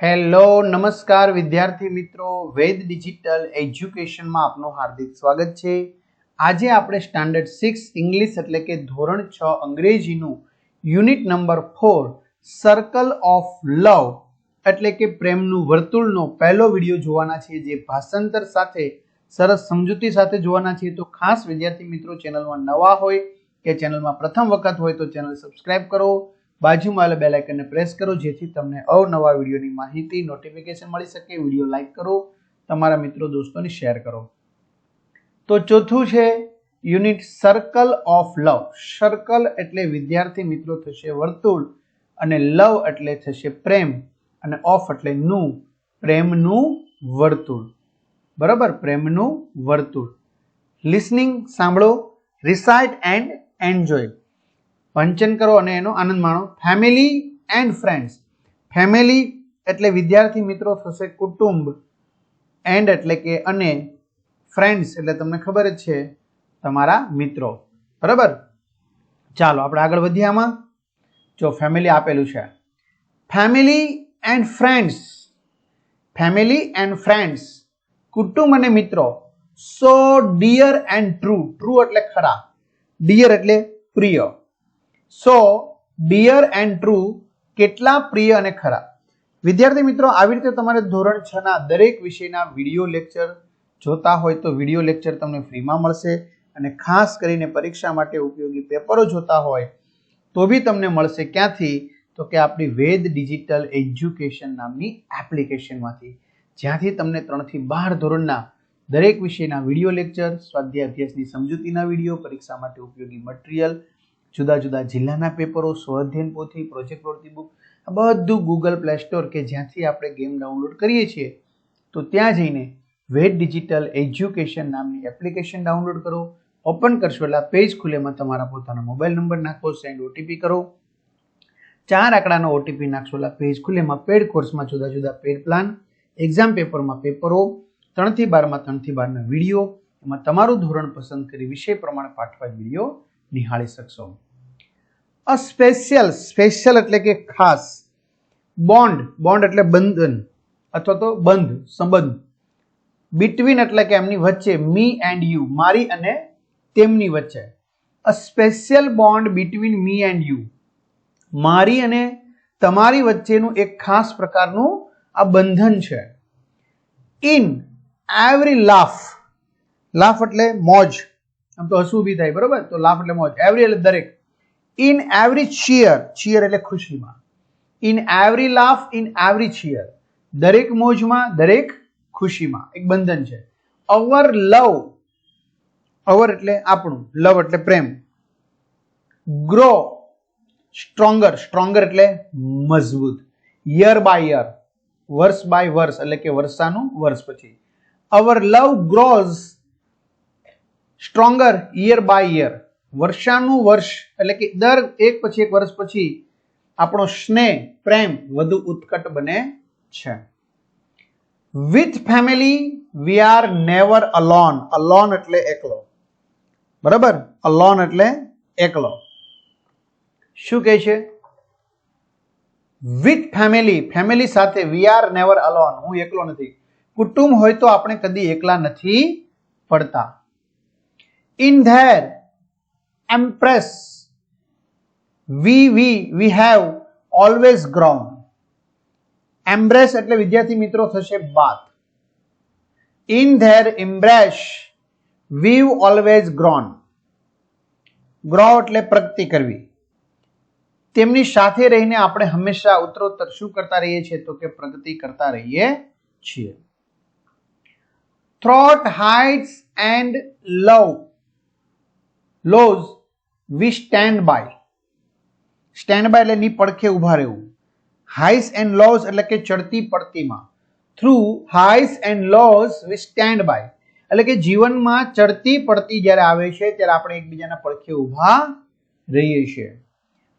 Hello નમસ્કાર વિદ્યાર્થી મિત્રો, વેદ ડિજિટલ એજ્યુકેશનમાં આપનું હાર્દિક સ્વાગત છે. આજે આપણે સ્ટાન્ડર્ડ 6 ઇંગ્લિશ એટલે કે ધોરણ 6 અંગ્રેજીનું unit number 4 circle of love એટલે કે પ્રેમનું વર્તુળનો પહેલો વિડીયો જોવાના છે, જે ભાષાંતર સાથે સરસ સમજૂતી સાથે જોવાના છે. તો ખાસ વિદ્યાર્થી મિત્રો, ચેનલમાં નવા હોય કે ચેનલમાં પ્રથમ વખત હોય તો ચેનલ સબસ્ક્રાઇબ કરો, બાજુમાં આવેલા બેલ આઇકનને પ્રેસ કરો, જેથી તમને અવનવા વિડીયોની માહિતી નોટિફિકેશન મળી શકે. વિડીયો લાઈક કરો, તમારા મિત્રો દોસ્તોને શેર કરો. તો ચોથું છે unit circle of love. Circle એટલે વિદ્યાર્થી મિત્રો થશે વર્તુળ, અને લવ એટલે થશે પ્રેમ, અને ઓફ એટલે નું, પ્રેમનું વર્તુળ. બરાબર, પ્રેમનું વર્તુળ. લિસનિંગ સાંભળો, રિસાઇટ એન્ડ એન્જોય. વાંચન કરો અને એનો આનંદ માણો. Family and friends. ફેમિલી એટલે વિદ્યાર્થી મિત્રો થશે કુટુંબ, એન્ડ એટલે કે અને, ફ્રેન્ડ્સ એટલે તમને ખબર જ છે તમારા મિત્રો. બરાબર, ચાલો આપણે આગળ વધીએ. આમાં જો ફેમિલી આપેલું છે, family and friends. Family and friends, કુટુંબ અને મિત્રો. સો ડિયર એન્ડ ટ્રુ. ટ્રુ એટલે ખરા, ડિયર એટલે પ્રિય. સો ડિયર એન્ડ ટ્રુ, કેટલા પ્રિય અને ખરા. વિદ્યાર્થી મિત્રો, આવી રીતે તમારે ધોરણ 6 ના દરેક વિષયના વિડીયો લેક્ચર જોતા હોય તો વિડીયો લેક્ચર તમને ફ્રીમાં મળશે, અને ખાસ કરીને પરીક્ષા માટે ઉપયોગી પેપરો જોતા હોય તો બી તમને મળશે. ક્યાંથી? તો કે આપણી વેદ ડિજિટલ એજ્યુકેશન નામની એપ્લિકેશનમાંથી, જ્યાંથી તમને 3 થી 12 ધોરણના દરેક વિષયના વિડીયો લેક્ચર, સ્વાધ્યાય અભ્યાસની સમજૂતીના વિડીયો, પરીક્ષા માટે ઉપયોગી મટીરિયલ, જુદા જુદા જિલ્લાના પેપરો, સ્વઅધ્યયન પોથી, પ્રોજેક્ટ વર્કની બુક, આ બધું ગૂગલ પ્લે સ્ટોર કે જ્યાંથી આપણે ગેમ ડાઉનલોડ કરીએ છીએ, તો ત્યાં જઈને વેદ ડિજિટલ એજ્યુકેશન નામની એપ્લિકેશન ડાઉનલોડ કરો. ઓપન કરશો એટલે પેજ ખુલેમાં તમારા પોતાનો મોબાઈલ નંબર નાખો, સેન્ડ ઓટીપી કરો. 4 આંકડાનો ઓટીપી નાખશો એટલે પેજ ખુલેમાં પેડ કોર્સમાં જુદા જુદા પેડ પ્લાન, એક્ઝામ પેપરમાં પેપરો, 3 થી 12માં 3 થી 12ના વિડીયો, એમાં તમારું ધોરણ પસંદ કરી વિષય પ્રમાણે પાઠવાજ વિડીયો નિહાળી શકશો. અ સ્પેશિયલ. સ્પેશિયલ એટલે કે ખાસ. બોન્ડ. બોન્ડ એટલે બંધન અથવા તો બંધ, સંબંધ. બિટવીન એટલે કે એમની વચ્ચે. મી એન્ડ યુ, મારી અને તેમની વચ્ચે. અ special bond between me and you, મારી અને તમારી વચ્ચેનું એક ખાસ પ્રકારનું આ બંધન છે. In every laugh. લાફ એટલે મોજ, આમ તો હસવું બી થાય, બરોબર, તો લાફ એટલે મોજ. એવરી એટલે દરેક. In every cheer. ચીયર એટલે ખુશીમાં. In every laugh, in every cheer, દરેક મોજમાં, દરેક ખુશીમાં એક બંધન છે. અવર લવ. અવર એટલે આપણું, લવ એટલે પ્રેમ. ગ્રો. સ્ટ્રોંગર. સ્ટ્રોંગર એટલે મજબૂત. યર બાય યર, વર્ષ બાય વર્ષ એટલે કે વર્ષાનું વર્ષ પછી. Our love grows stronger year by year, વર્ષાનું વર્ષ એટલે કે દર એક પછી એક વર્ષ પછી આપણો સ્નેહ, પ્રેમ વધુ ઉત્કટ બને છે. With family we are never alone. Alone એટલે એકલો, બરાબર, અલોન એટલે એકલો. શું કહે છે? વિથ ફેમિલી, ફેમિલી સાથે. વી આર નેવર અલોન, હું એકલો નથી. કુટુંબ હોય તો આપણે કદી એકલા નથી પડતા. In their embrace we have always grown. Embrace એટલે વિદ્યાર્થી મિત્રો થશે Baat. In their embrace we've always grown. Grow એટલે પ્રગતિ કરવી. તેમની સાથે રહીને આપણે હંમેશા ઉત્તરોત્તર શું કરતા રહીએ છીએ? તો કે પ્રગતિ કરતા રહીએ છીએ. Through heights and lows we stand by. Stand by એટલે ની પડખે ઉભા રહેવું. હાઈસ એન્ડ લોઝ એટલે કે ચડતી પડતીમાં. Through highs and lows we stand by એટલે કે જીવનમાં ચડતી પડતી જ્યારે આવે છે ત્યારે આપણે એકબીજાના પડખે ઉભા રહીએ છીએ.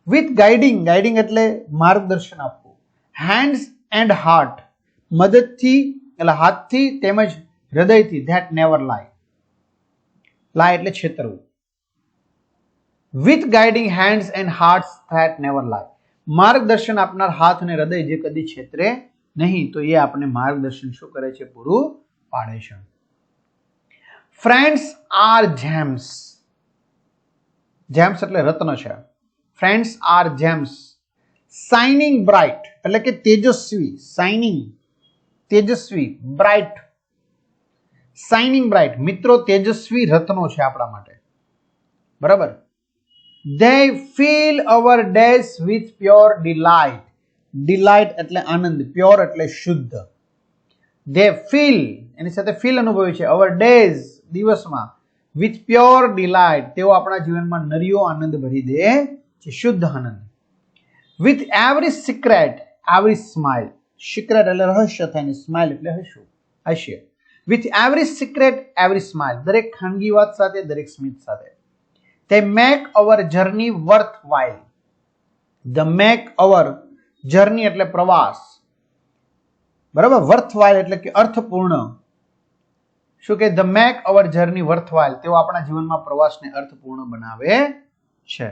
With guiding. ગાઈડિંગ એટલે માર્ગદર્શન આપવું. હેન્ડ્સ એન્ડ હાર્ટ, મદદથી એટલે હાથથી તેમજ હૃદયથી. ધેટ નેવર લાય. લાય એટલે છેતરવું. With guiding hands and hearts that never lie. માર્ગદર્શન આપનાર હાથ અને હૃદય જે કદી છેતરે નહીં તો એ આપણને માર્ગદર્શન શું કરે છે? પૂરું પાડે છે. Friends R James. જેમ્સ એટલે રત્ન છે. Friends R James shining bright એટલે કે તેજસ્વી. શાઇનિંગ તેજસ્વી, બ્રાઇટ શાઇનિંગ બ્રાઇટ. મિત્રો તેજસ્વી રત્નો છે આપણા માટે, બરાબર. They fill our days with pure delight. Delight એટલે આનંદ, pure એટલે શુદ્ધ. They fill એની સાથે feel અનુભવે છે. Our days દિવસમાં with pure delight તેઓ આપણા જીવનમાં નરિયો આનંદ ભરી દે છે, શુદ્ધ આનંદ. With every secret, every smile. Secret એટલે રહસ્ય થાય ને smile એટલે હસવું, હાસ્ય. With every secret, every smile. દરેક ખાનગી વાત સાથે, દરેક સ્મિત સાથે. They make our journey worthwhile. The make our journey એટલે પ્રવાસ, બરાબર. worthwhile એટલે કે અર્થપૂર્ણ. શું કે the make our journey worthwhile તેઓ આપણા જીવનમાં પ્રવાસને અર્થપૂર્ણ બનાવે છે.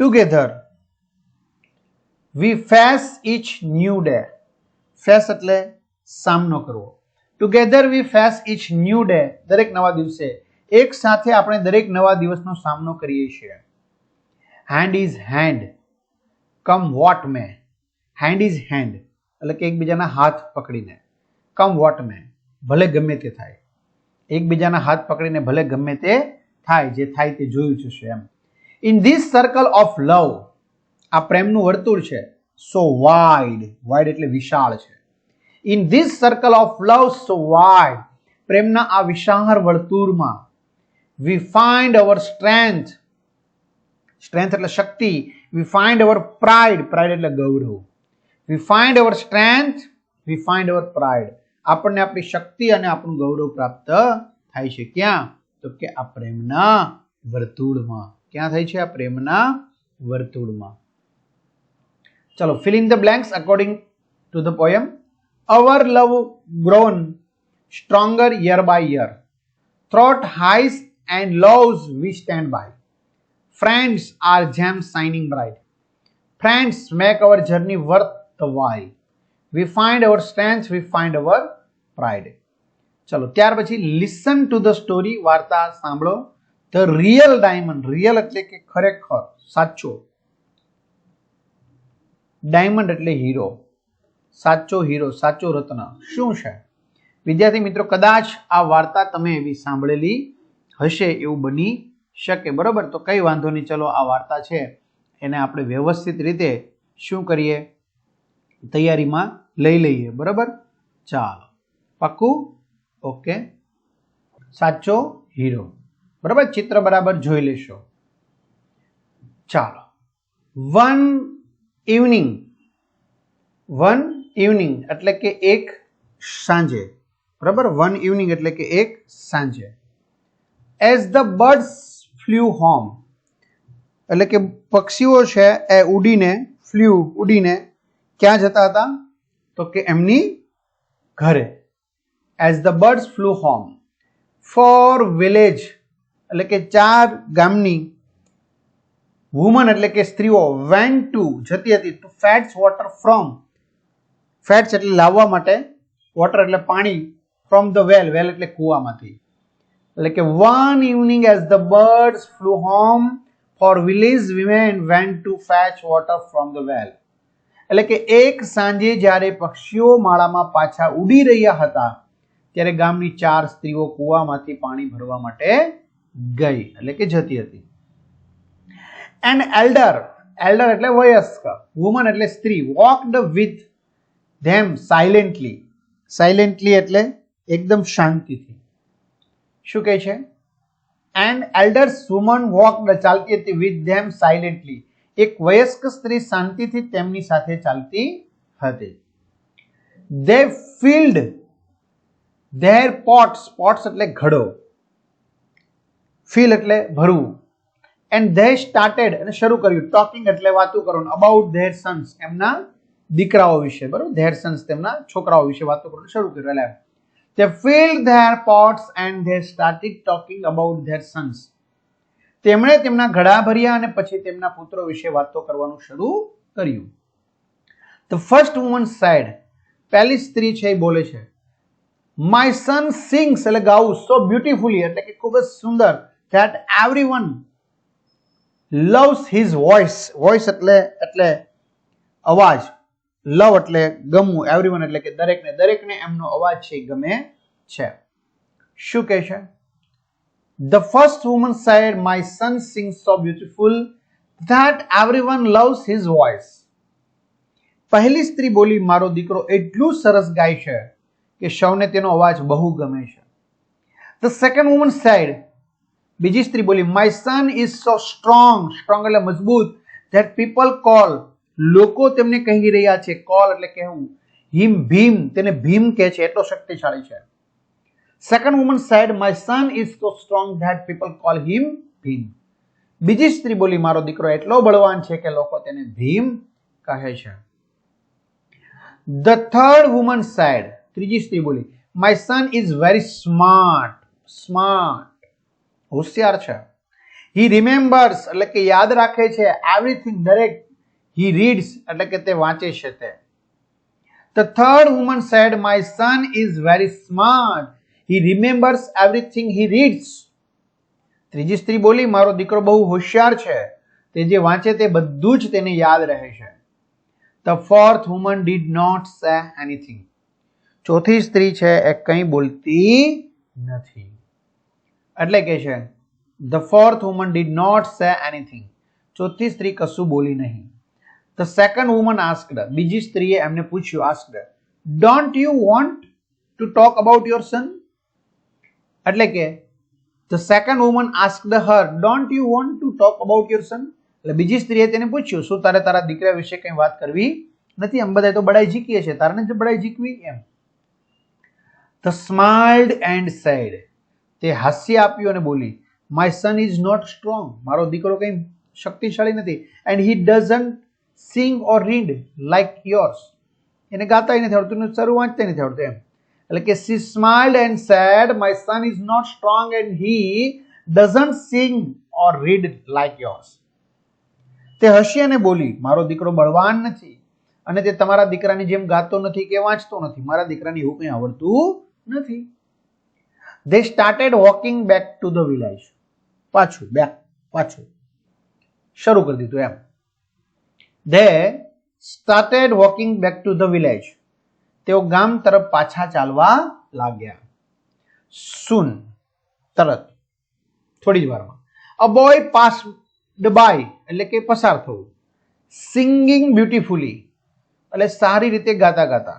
Together we face each new day. face એટલે સામનો કરવો. Together we face each new day. દરેક નવા દિવસે, એક સાથે આપણે દરેક નવા દિવસનો સામનો કરીએ છીએ. hand is hand come what may. hand is hand એટલે કે એકબીજાના હાથ પકડીને, come what may ભલે ગમે તે થાય. એકબીજાના હાથ પકડીને ભલે ગમે તે થાય, જે થાય તે જોયું છે એમ. in this circle of love આ પ્રેમનું વર્તુળ છે. so wide, wide એટલે વિશાળ છે. in this circle of love so wide પ્રેમના આ વિશાળ વર્તુળમાં we find our strength. strength એટલે શક્તિ. we find our pride. pride એટલે ગૌરવ. we find our strength, we find our pride. આપણને આપણી શક્તિ અને આપણું ગૌરવ પ્રાપ્ત થાય છે. ક્યાં? તો કે આ પ્રેમના વર્તુળમાં. ક્યાં થાય છે? આ પ્રેમના વર્તુળમાં. ચલો, fill in the blanks according to the poem. Our love grown stronger year by year. Throughout highs and lows we stand by. Friends are gems shining bright. Friends make our journey worth the while. We find our strength, we find our pride. ચલો, ત્યાર પછી listen to the story. વાર્તા સાંભળો. The real diamond. real એટલે કે ખરેખર, સાચો. Diamond એટલે હીરો, સાચો હીરો, સાચો રત્ન શું છે? વિદ્યાર્થી મિત્રો, કદાચ આ વાર્તા તમે એવી સાંભળેલી હશે એવું બની શકે, બરોબર. તો કઈ વાંધો નહીં, ચલો આ વાર્તા છે એને આપણે વ્યવસ્થિત રીતે શું કરીએ? તૈયારીમાં લઈ લઈએ, બરાબર. ચાલો, પાક્કું? ઓકે. સાચો હીરો, બરાબર. ચિત્ર બરાબર જોઈ લેશો. ચાલો. વન ઇવનિંગ એટલે કે એક સાંજે, બરાબર. વન ઇવનિંગ એટલે કે એક સાંજે. As the birds flew home એટલે કે પક્ષીઓ છે એ ઉડીને ક્યાં જતા હતા? તો કે એમની ઘરે. As the birds flew home. Four village એટલે કે 4 ગામની વુમન એટલે કે સ્ત્રીઓ વેન્ટ ટુ જતી હતી to fetch water from. Fetch એટલે લાવવા માટે, વોટર એટલે પાણી, ફ્રોમ ધ વેલ, વેલ એટલે કૂવામાંથી. એટલે કે one evening as the birds flew home four village women went to fetch water from the વેલ. એટલે કે એક સાંજે જ્યારે પક્ષીઓ માળામાં પાછા ઉડી રહ્યા હતા ત્યારે ગામની 4 સ્ત્રીઓ કૂવામાંથી પાણી ભરવા માટે ગઈ, એટલે કે જતી હતી. એન એલ્ડર એટલે વયસ્ક, વુમન એટલે સ્ત્રી, વોકડ વિથ ધેમ સાયલેન્ટલી એટલે એકદમ શાંતિથી. શું કહે છે? એન એલ્ડર્સ વુમન વોકડ ચાલતી હતી વિથ ધેમ સાયલેન્ટલી. એક વયસ્ક સ્ત્રી શાંતિથી તેમની સાથે ચાલતી હતી. They filled their pots એટલે ઘડો, fill એટલે ભરવું. And they started અને શરૂ કર્યું, talking એટલે વાતો કરવાનું, about their sons એમના દીકરાઓ વિશે, બરોબર. their sons તેમના છોકરાઓ વિશે વાતો કરવાનું શરૂ કર્યું. એટલે they filled their pots and they started talking about their sons. તેમણે તેમના ઘડા ભર્યા અને પછી તેમના પુત્રો વિશે વાતો કરવાનું શરૂ કર્યું. ધ ફર્સ્ટ વુમન સાઇડ, પહેલી સ્ત્રી છે એ બોલે છે, માય સન સિંગ્સ એટલે ગાવું, સો બ્યુટીફુલી એટલે કે ખૂબ જ સુંદર, that everyone loves his voice. Voice એટલે અવાજ, લવ એટલે ગમવું, એવરીવન એટલે કે દરેકને એમનો અવાજ છે એ ગમે છે. શું કહે છે? The first woman said, my son sings so beautiful that everyone loves his voice. પહેલી સ્ત્રી બોલી, મારો દીકરો એટલું સરસ ગાય છે કે સૌને તેનો અવાજ બહુ ગમે છે. The second woman said, બીજી સ્ત્રી બોલી, my son is so strong. Strong એટલે મજબૂત, that people call, લોકો તેમને કહી રહ્યા છે, call એટલે કહેવું, him ભીમ, તેને ભીમ કહે છે, એટલો શક્તિશાળી છે. Second woman said, my son is so strong that people call him Bhim. બીજી સ્ત્રી બોલી, મારો દીકરો એટલો બળવાન છે કે લોકો તેને ભીમ કહે છે. The third woman said, ત્રીજી સ્ત્રી બોલી, my son is very smart. Smart, હોશિયાર છે. He remembers એટલે કે યાદ રાખે છે, everything દરેક. He reads એટલે કે તે વાંચે છે તે. The third woman said, my son is very smart. He remembers everything he reads. ત્રીજી સ્ત્રી બોલી, મારો દીકરો બહુ હોશિયાર છે, તે જે વાંચે તે બધું જ તેને યાદ રહે છે. The fourth woman did not say anything. ચોથી સ્ત્રી છે એ કંઈ બોલતી નથી. એટલે કે છે the fourth woman did not say anything. ચોથી સ્ત્રી કશું બોલી નહીં. The second woman asked, બીજી સ્ત્રીએ એમને પૂછ્યું, asked, don't you want to talk about your son? એટલે કે the second woman asked her, don't you want to talk about your son? એટલે બીજી સ્ત્રીએ તેને પૂછ્યું, શું તારે તારા દીકરા વિશે કંઈ વાત કરવી નથી? એમ બધા તો બડાઈ જીકીએ છે, તારને જ બડાઈ જીકવી એમ. The smiled and said, તે હાસ્ય આપ્યું અને બોલી, my son is not strong. મારો દીકરો કંઈ શક્તિશાળી નથી. And he doesn't sing or read like yours. એને ગાતા નથી આવડતું, સારું વાંચતા નથી આવડતું એમ. એટલે કે she smiled and said, my son is not strong and he doesn't sing or read like yours. તે હસી અને બોલી, મારો દીકરો બળવાન નથી અને તે તમારા દીકરાની જેમ ગાતો નથી કે વાંચતો નથી. મારા દીકરાને એવું કંઈ આવડતું નથી. They started walking back to the village. પાછું શરૂ કરી દીધું એમ. They started walking back to the village. તેઓ ગામ તરફ પાછા ચાલવા લાગ્યા. Soon, તરત, થોડી જ વારમાં. A boy passed by એટલે કે પસાર થવું. Singing beautifully એટલે સારી રીતે ગાતા ગાતા.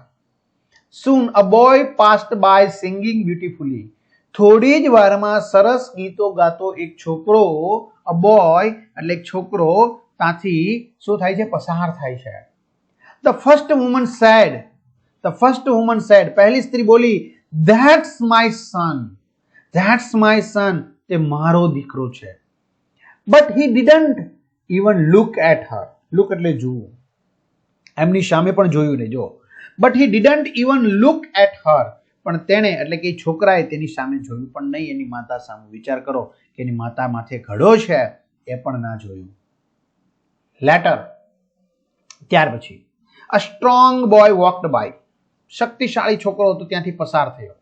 Soon a boy passed by singing beautifully. થોડી જ વારમાં સરસ ગીતો ગાતો એક છોકરો, a boy એટલે એક છોકરો, ત્યાંથી શું થાય છે? પસાર થાય છે. The first woman said, પહેલી સ્ત્રી બોલી, that's my son. તે મારો દીકરો છે. But he didn't even look at her. Look એટલે જોવું. એમની સામે પણ જોયું નહીં, જો. But he didn't even look at her. પણ તેણે એટલે કે છોકરાએ તેની સામે જોયું પણ નહીં, એની માતા સામે. વિચાર કરો કે એની માતા માથે ઘડો છે એ પણ ના જોયું. Later, ત્યાર પછી, a strong boy walked by. શક્તિશાળી છોકરો હતો ત્યાંથી પસાર થયો.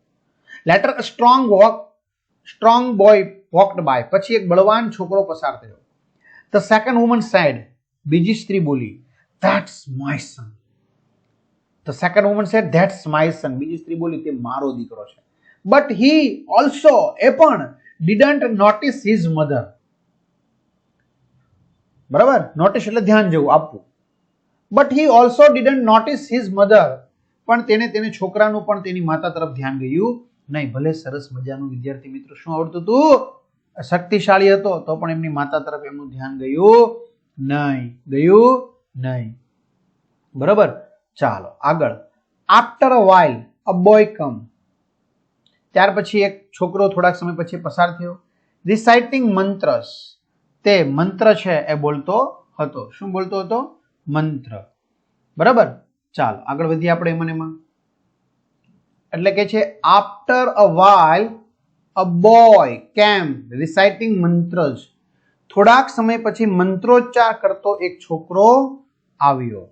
Later, a strong boy walked by. પછી એક બળવાન છોકરો પસાર થયો. The second woman said, બીજી સ્ત્રી બોલી, that's my son. The second woman said, that's my son. બીજી સ્ત્રી બોલી, તે મારો દીકરો છે. But he also, એ પણ, didn't notice his mother. બરાબર? નોટિસ એટલે ધ્યાન જેવું આપવું. But he also didn't notice his mother. પણ તેને છોકરાનું પણ તેની માતા તરફ ધ્યાન ગયું નહીં. ભલે સરસ મજાનું વિદ્યાર્થી મિત્રો શું આવડતું હતું? શક્તિશાળી હતો તો પણ એમની માતા તરફ એમનું ધ્યાન ગયું નહીં. બરાબર? ચાલો આગળ. After a while a boy come. ત્યાર પછી એક છોકરો થોડાક સમય પછી પસાર થયો. Reciting mantras. તે મંત્ર છે એ બોલતો હતો. શું બોલતો હતો? મંત્ર. બરાબર? ચાલો આગળ વધીએ આપણે એમાં. એટલે કે છે after a while a boy came reciting mantras. થોડાક સમય પછી મંત્રોચ્ચાર કરતો એક છોકરો આવ્યો.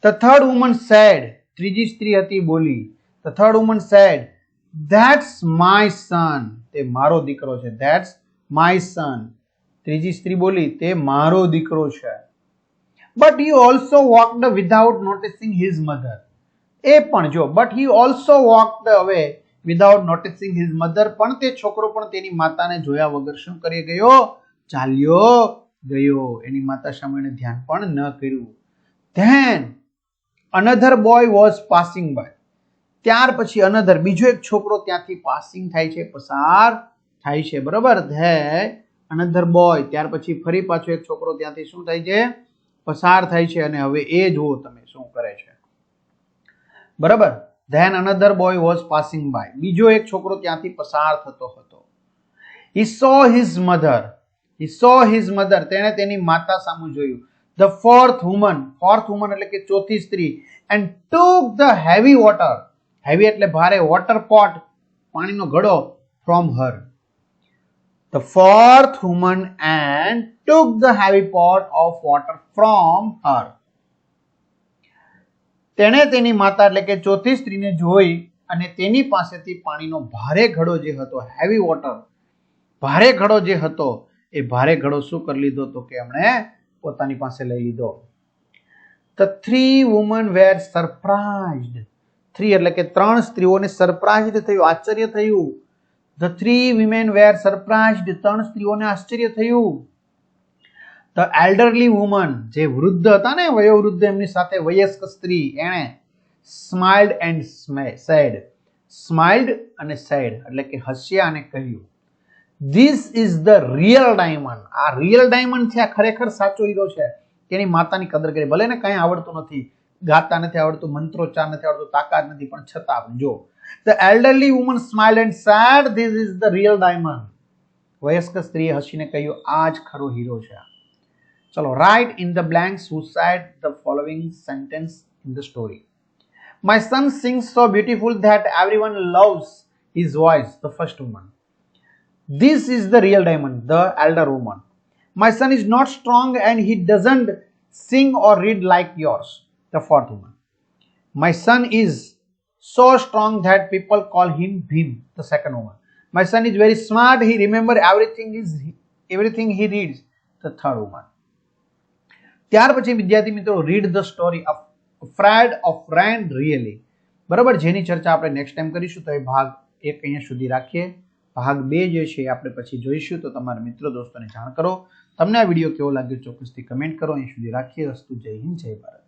The third woman said, ત્રીજી સ્ત્રી હતી બોલી. The third woman said, that's my son. તે મારો દીકરો છે. That's my son. ત્રીજી સ્ત્રી બોલી, તે મારો દીકરો છે. But he also walked without noticing his mother. એ પણ જો, but he also walked away without noticing his mother. પણ તે છોકરો પણ તેની માતાને જોયા વગર શું કરી ગયો? ચાલ્યો ગયો. એની માતા સામે એને ધ્યાન પણ ન કર્યું. Then another boy was passing by. ત્યાર પછી another બીજો એક છોકરો ત્યાંથી પાસિંગ થાય છે, પસાર થાય છે, બરાબર? Then another boy, ત્યાર પછી ફરી પાછો એક છોકરો ત્યાંથી શું થાય છે? પસાર થાય છે. અને હવે એ જુઓ તમે શું કરે છે, બરાબર? Then another boy was passing by. બીજો એક છોકરો ત્યાંથી પસાર થતો હતો. He saw his mother. He saw his mother. તેણે તેની માતા સામું જોયું. The fourth woman એટલે કે ચોથી સ્ત્રી, and took the heavy water. Heavy એટલે ભારે, water pot પાણીનો ઘડો, from her. The fourth woman and took the heavy pot of water from her. તેણે તેની માતા એટલે કે ચોથી સ્ત્રીને જોઈ અને તેની પાસેથી પાણીનો ભારે ઘડો જે હતો, હેવી વોટર, ભારે ઘડો જે હતો, એ ભારે ઘડો શું કરી લીધો તો કે એમણે પોતાની પાસે લઈ લીધો. The three women were surprised. Three એટલે કે ત્રણ સ્ત્રીઓને સરપ્રાઇઝડ થયું, આશ્ચર્ય થયું. The three women were surprised. ત્રણ સ્ત્રીઓને આશ્ચર્ય થયું. The elderly woman, જે વૃદ્ધ હતા ને, વયોવૃદ્ધ, એમની સાથે વયસ્ક સ્ત્રી, એણે smiled and said. Smiled અને said એટલે કે હસ્યા અને કહ્યું, this is the real diamond. આ રિયલ ડાયમંડ છે, આ ખરેખર સાચો હીરો છે. તેની માતાની કદર કરી. ભલે ને કંઈ આવડતું નથી, ગાતા નથી આવડતું, મંત્રોચ્ચાર નથી આવડતું, તાકાત નથી, પણ છતાં જો. The elderly woman smiled and said, this is the real diamond. વયસ્ક સ્ત્રીએ હસીને કહ્યું, આ જ ખરો હીરો છે. ચલો, write in the blanks who said the following sentence in the story. My son sings so beautiful that everyone loves his voice. The first woman. This is the real diamond. The elder woman. My son is not strong and he doesn't sing or read like yours. The fourth woman. My son is so strong that people call him Bhim. The second woman. My son is very smart. He remembers everything he reads. The third woman. ત્યાર પછી વિદ્યાર્થી મિત્રો, read the story of afraid of rain really, બરાબર, જેની ચર્ચા આપણે next time કરીશું. તો એ ભાગ 1 અહીંયા સુધી રાખીએ. ભાગ 2 જે છે આપણે પછી જોઈશું. તો તમારા મિત્રો દોસ્તોને જાણ કરો. તમને આ વિડીયો કેવો લાગ્યો ચોક્કસથી કમેન્ટ કરો. અહીં સુધી રાખીએ. અસ્તુ. જય હિન્દ, જય ભારત.